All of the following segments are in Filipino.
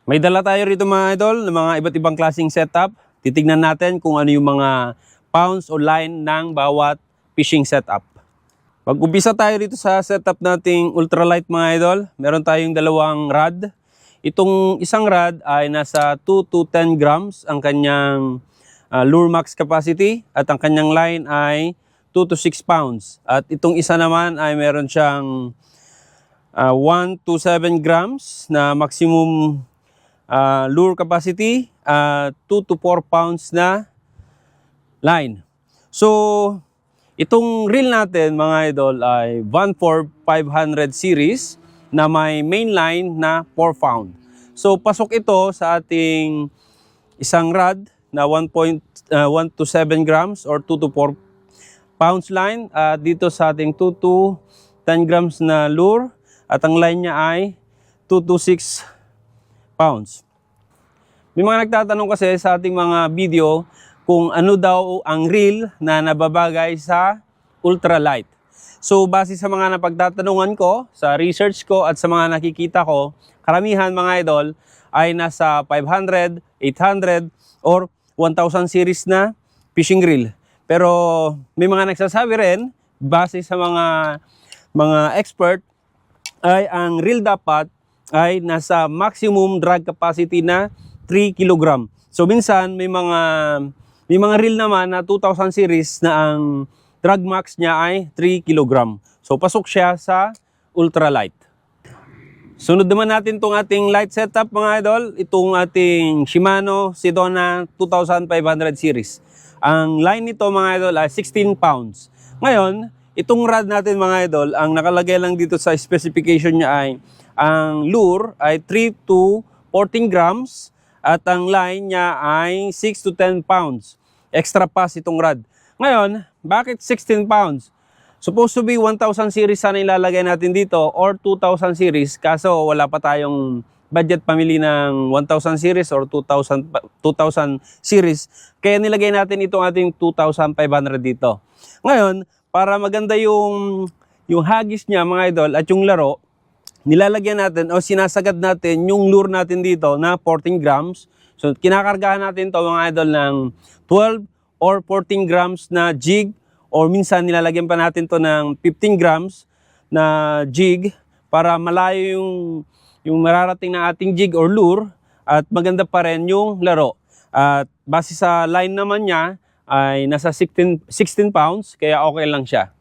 May dala tayo rito mga idol ng mga iba't ibang klaseng setup. Titignan natin kung ano yung mga pounds o line ng bawat fishing setup. Pag-umpisa tayo rito sa setup nating ultralight mga idol, meron tayong dalawang rod. Itong isang rod ay nasa 2 to 10 grams ang kanyang lure max capacity at ang kanyang line ay 2 to 6 pounds. At itong isa naman ay meron siyang 1 to 7 grams na maximum lure capacity, 2 to 4 pounds na line. So, itong reel natin mga idol ay 14500 series na may main line na 4 pound. So, pasok ito sa ating isang rod na 1 to 7 grams or 2 to 4 pounds line. Dito sa ating 2 to 10 grams na lure at ang line niya ay 2 to 6 pounds. May mga nagtatanong kasi sa ating mga video kung ano daw ang reel na nababagay sa ultralight. So base sa mga napagtatanungan ko, sa research ko at sa mga nakikita ko, karamihan mga idol ay nasa 500, 800 or 1000 series na fishing reel. Pero may mga nagsasabi rin, base sa mga expert, ay ang reel dapat ay nasa maximum drag capacity na 3 kg. So minsan may mga reel naman na 2000 series na ang drag max niya ay 3 kg. So pasok siya sa ultralight. Sunod naman natin itong ating light setup mga idol, itong ating Shimano Sedona 2500 series. Ang line nito mga idol ay 16 pounds. Ngayon, itong rod natin mga idol, ang nakalagay lang dito sa specification niya ay ang lure ay 3 to 14 grams at ang line niya ay 6 to 10 pounds. Extra pass itong rod. Ngayon, bakit 16 pounds? Supposed to be 1000 series sana ilalagay natin dito or 2000 series kaso wala pa tayong budget pamili ng 1000 series or 2000 series. Kaya nilagay natin itong ating 2500 dito. Ngayon, para maganda yung hagis niya mga idol at yung laro, nilalagyan natin o sinasagad natin yung lure natin dito na 14 grams. So, kinakargahan natin to mga idol ng 12 or 14 grams na jig or minsan nilalagyan pa natin to ng 15 grams na jig para malayo yung mararating na ating jig or lure at maganda pa rin yung laro. At base sa line naman niya ay nasa 16 pounds kaya okay lang siya.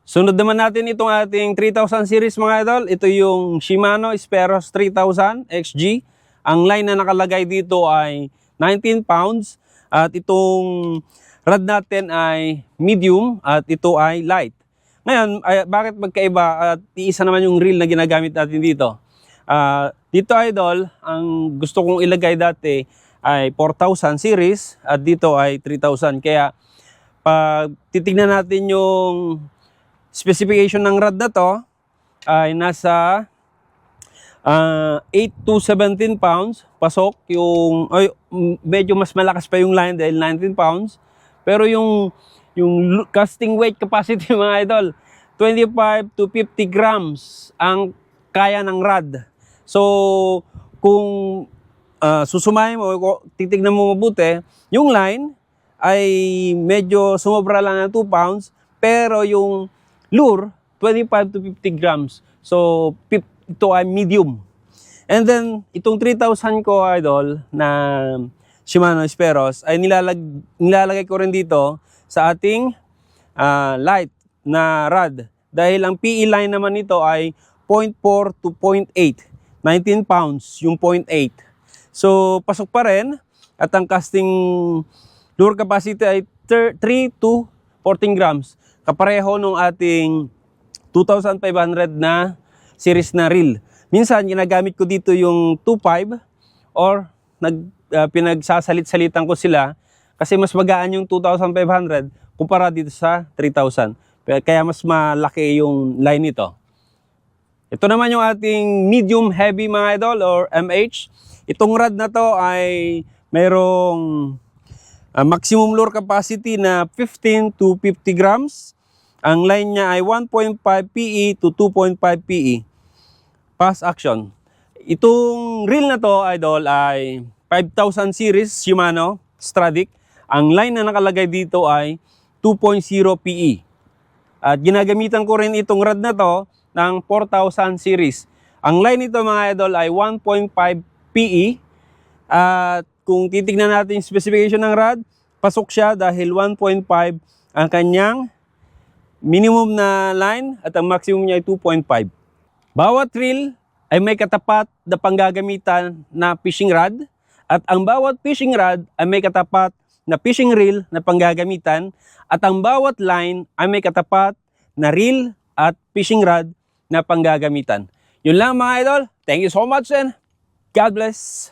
Sunod naman natin itong ating 3000 series mga idol. Ito yung Shimano Speros 3000 XG. Ang line na nakalagay dito ay 19 pounds. At itong rod natin ay medium at ito ay light. Ngayon, bakit magkaiba at iisa naman yung reel na ginagamit natin dito? Dito idol, ang gusto kong ilagay dati ay 4000 series at dito ay 3000. Kaya pag titignan natin yung specification ng rod na to ay nasa 8 to 17 pounds pasok yung medyo mas malakas pa yung line dahil 19 pounds pero yung casting weight capacity mga idol 25 to 50 grams ang kaya ng rod. So kung susumahin mo, titignan mo mabuti, yung line ay medyo sumobra lang ng 2 pounds pero yung lure, 25 to 50 grams. So, ito ay medium. And then, itong 3000 ko, idol, na Shimano Speros, ay nilalagay ko rin dito sa ating light na rod. Dahil ang PE line naman nito ay 0.4 to 0.8. 19 pounds yung 0.8. So, pasok pa rin. At ang casting lure capacity ay 3 to 14 grams. Kapareho nung ating 2500 na series na reel. Minsan, ginagamit ko dito yung 2.5 or pinagsasalit-salitan ko sila kasi mas magaan yung 2500 kumpara dito sa 3000. Kaya mas malaki yung line nito. Ito naman yung ating medium heavy mga idol or MH. Itong rod na to ay mayroong maximum lure capacity na 15 to 50 grams. Ang line niya ay 1.5 PE to 2.5 PE. Fast action. Itong reel na to, idol, ay 5000 series Shimano Stradic. Ang line na nakalagay dito ay 2.0 PE. At ginagamitan ko rin itong rod na to ng 4000 series. Ang line nito mga idol ay 1.5 PE. At kung titignan natin yung specification ng rod, pasok siya dahil 1.5 ang kanyang minimum na line at ang maximum niya ay 2.5. Bawat reel ay may katapat na panggagamitan na fishing rod at ang bawat fishing rod ay may katapat na fishing reel na panggagamitan at ang bawat line ay may katapat na reel at fishing rod na panggagamitan. Yun lang mga idol. Thank you so much and God bless.